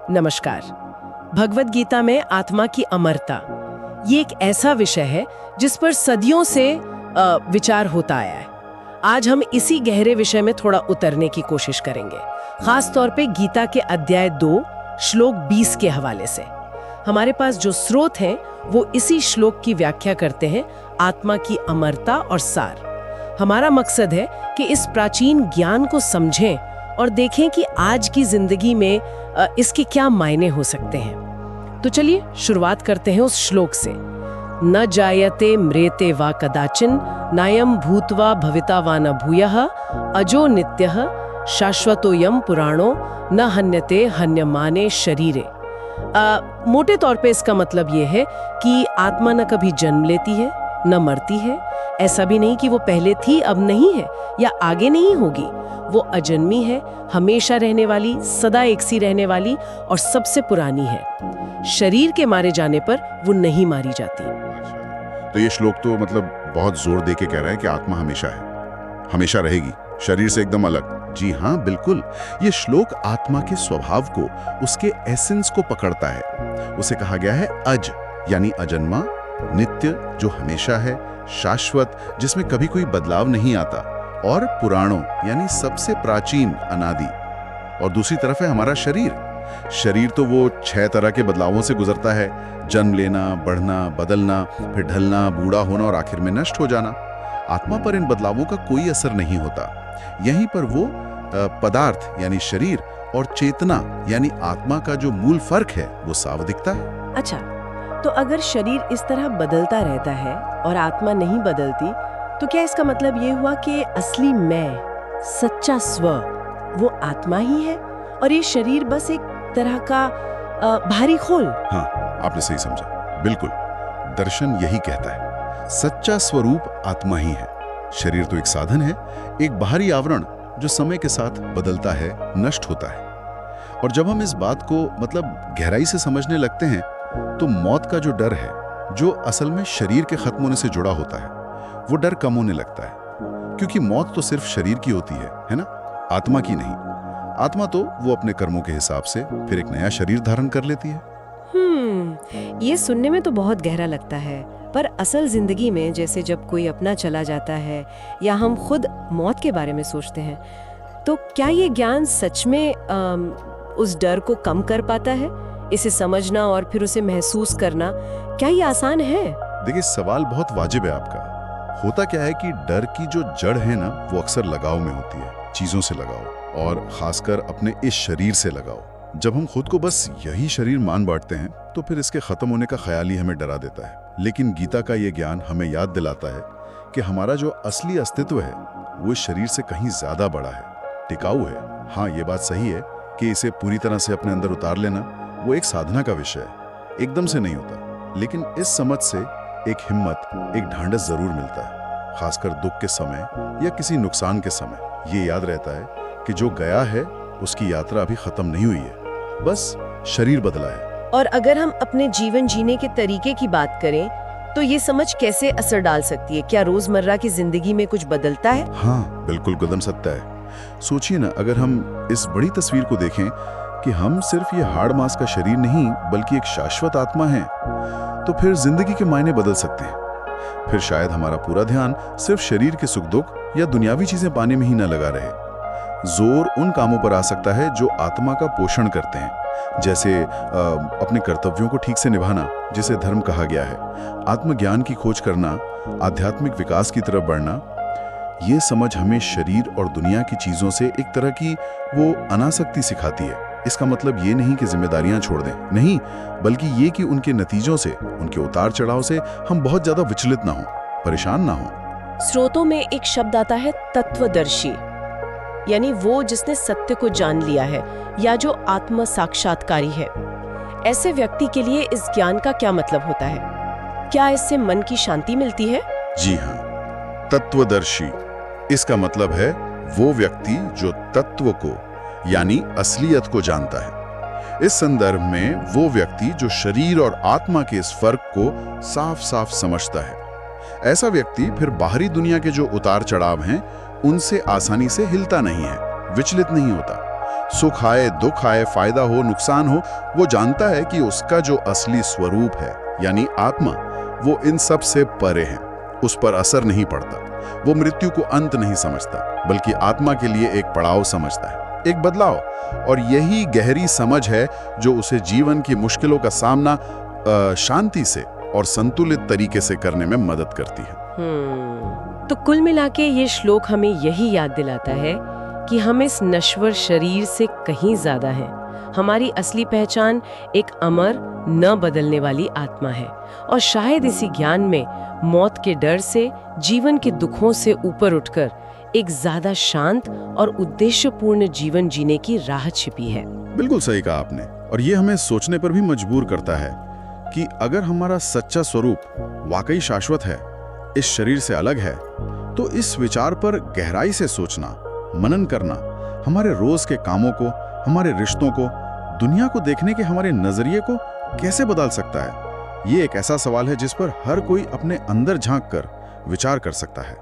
नमस्कार। भगवद गीता में आत्मा की अमरता, ये एक ऐसा विषय है जिस पर सदियों से विचार होता आया है। आज हम इसी गहरे विषय में थोड़ा उतरने की कोशिश करेंगे, खास तौर पे गीता के अध्याय 2 श्लोक 20 के हवाले से। हमारे पास जो स्रोत हैं वो इसी श्लोक की व्याख्या करते हैं, आत्मा की अमरता और सार। हमारा मकसद है कि इस प्राचीन ज्ञान को समझें और देखें कि आज की जिंदगी में इसके क्या मायने हो सकते हैं। तो चलिए शुरुआत करते हैं उस श्लोक से। न जायते म्रेते वा कदाचिन नायम भूत्वा भविता वा न भूयः अजो नित्यः शाश्वतोयम पुराणो न हन्यते हन्यमाने शरीरे। मोटे तौर पे इसका मतलब ये है कि आत्मा न कभी जन्म लेती है न मरती है। ऐसा भी नहीं कि वो पहले थी अब नहीं है या आगे नहीं होगी। वो अजन्मी है, हमेशा रहने वाली, सदा एक सी रहने वाली और सबसे पुरानी है। शरीर के मारे जाने पर वो नहीं मारी जाती। तो ये श्लोक तो मतलब बहुत जोर दे के कह रहा है कि आत्मा हमेशा है, हमेशा रहेगी, शरीर से एकदम अलग। जी हाँ, बिल्कुल। ये श्लोक आत्मा के स्वभाव को, उसके एसेंस को पकड़ता है। उसे कहा गया है अज, यानी अजन्मा, नित्य जो हमेशा है, शाश्वत जिसमें कभी कोई बदलाव नहीं आता, और पुराणों यानी सबसे प्राचीन, अनादि। और दूसरी तरफ है हमारा शरीर। शरीर तो वो 6 तरह के बदलावों से गुजरता है, जन्म लेना, बढ़ना, बदलना, फिर ढलना, बूढ़ा होना और आखिर में नष्ट हो जाना। आत्मा पर इन बदलावों का कोई असर नहीं होता। यहीं पर वो पदार्थ यानी शरीर और चेतना यानी आत्मा का जो मूल फर्क है वो साफ दिखता है। अच्छा, तो अगर शरीर इस तरह बदलता रहता है और आत्मा नहीं बदलती, तो क्या इसका मतलब ये हुआ कि असली मैं, सच्चा स्व, वो आत्मा ही है और ये शरीर बस एक तरह का भारी खोल? हाँ, आपने सही समझा, बिल्कुल। दर्शन यही कहता है, सच्चा स्वरूप आत्मा ही है। शरीर तो एक साधन है, एक बाहरी आवरण जो समय के साथ बदलता है, नष्ट होता है। और जब हम इस बात को मतलब गहराई से समझने लगते हैं, तो मौत का जो डर है, जो असल में शरीर के खत्म होने से जुड़ा होता है, वो डर कम होने लगता है। क्योंकि मौत तो सिर्फ शरीर की होती है ना, आत्मा की नहीं। आत्मा तो वो अपने कर्मों के हिसाब से फिर एक नया शरीर धारण कर लेती है। ये सुनने में तो बहुत गहरा लगता है, पर असल जिंदगी में जैसे जब कोई अपना चला जाता है या हम खुद मौत के बारे में सोचते हैं, तो क्या ये ज्ञान सच में उस डर को कम कर पाता है? इसे समझना और फिर उसे महसूस करना, क्या ये आसान है? देखिए, सवाल बहुत वाजिब है आपका। होता क्या है कि डर की जो जड़ है ना, वो अक्सर लगाव में होती है, चीजों से लगाव, और खासकर अपने इस शरीर से लगाव। जब हम खुद को बस यही शरीर मान बैठते हैं, तो फिर इसके खत्म होने का ख्याल ही हमें डरा देता है। लेकिन गीता का ये ज्ञान हमें याद दिलाता है कि हमारा जो असली अस्तित्व है वो इस शरीर से कहीं ज्यादा बड़ा है, टिकाऊ है। हाँ, ये बात सही है कि इसे पूरी तरह से अपने अंदर उतार लेना वो एक साधना का विषय है, एकदम से नहीं होता। लेकिन इस समझ से एक हिम्मत, एक ढांढस जरूर मिलता है, खासकर दुख के समय या किसी नुकसान के समय। ये याद रहता है कि जो गया है उसकी यात्रा अभी खत्म नहीं हुई है, बस शरीर बदला है। और अगर हम अपने जीवन जीने के तरीके की बात करें, तो ये समझ कैसे असर डाल सकती है? क्या रोजमर्रा की जिंदगी में कुछ बदलता है? हाँ, बिल्कुल कदम सत्य है। सोचिए ना, अगर हम इस बड़ी तस्वीर को देखें कि हम सिर्फ ये हाड़ मांस का शरीर नहीं बल्कि एक शाश्वत आत्मा है, तो फिर जिंदगी के मायने बदल सकते हैं। फिर शायद हमारा पूरा ध्यान सिर्फ शरीर के सुख दुख या दुनियावी चीजें पाने में ही न लगा रहे। जोर उन कामों पर आ सकता है जो आत्मा का पोषण करते हैं, जैसे अपने कर्तव्यों को ठीक से निभाना, जिसे धर्म कहा गया है, आत्मज्ञान की खोज करना, आध्यात्मिक विकास की तरफ बढ़ना। ये समझ हमें शरीर और दुनिया की चीजों से एक तरह की वो अनासक्ति सिखाती है। इसका मतलब ये नहीं कि जिम्मेदारियां छोड़ दें, नहीं, बल्कि ये कि उनके नतीजों से, उनके उतार चढ़ाव से हम बहुत ज्यादा विचलित ना हो, परेशान ना हो। स्रोतों में एक शब्द आता है तत्वदर्शी, यानी वो जिसने सत्य को जान लिया है या जो आत्म साक्षात्कारी है। ऐसे व्यक्ति के लिए इस ज्ञान का क्या मतलब होता है? क्या इससे मन की शांति मिलती है? जी हाँ, तत्वदर्शी, इसका मतलब है वो व्यक्ति जो तत्व को यानी असलियत को जानता है। इस संदर्भ में वो व्यक्ति जो शरीर और आत्मा के इस फर्क को साफ साफ समझता है। ऐसा व्यक्ति फिर बाहरी दुनिया के जो उतार चढ़ाव हैं उनसे आसानी से हिलता नहीं है, विचलित नहीं होता। सुख आए दुख आए, फायदा हो नुकसान हो, वो जानता है कि उसका जो असली स्वरूप है यानी आत्मा, वो इन सब से परे है, उस पर असर नहीं पड़ता। वो मृत्यु को अंत नहीं समझता, बल्कि आत्मा के लिए एक पड़ाव समझता है, एक बदलाव। और यही गहरी समझ है जो उसे जीवन की मुश्किलों का सामना शांति से और संतुलित तरीके से करने में मदद करती है। तो कुल मिलाके ये श्लोक हमें यही याद दिलाता है कि हम इस नश्वर शरीर से कहीं ज्यादा हैं। हमारी असली पहचान एक अमर, न बदलने वाली आत्मा है। और शायद इसी ज्ञान में मौत के डर से, जीवन के दुखों से ऊपर उठकर एक ज्यादा शांत और उद्देश्यपूर्ण जीवन जीने की राह छिपी है। बिल्कुल सही कहा आपने। और ये हमें सोचने पर भी मजबूर करता है कि अगर हमारा सच्चा स्वरूप वाकई शाश्वत है, इस शरीर से अलग है, तो इस विचार पर गहराई से सोचना, मनन करना हमारे रोज के कामों को, हमारे रिश्तों को, दुनिया को देखने के हमारे नजरिए को कैसे बदल सकता है। ये एक ऐसा सवाल है जिस पर हर कोई अपने अंदर झांक कर विचार कर सकता है।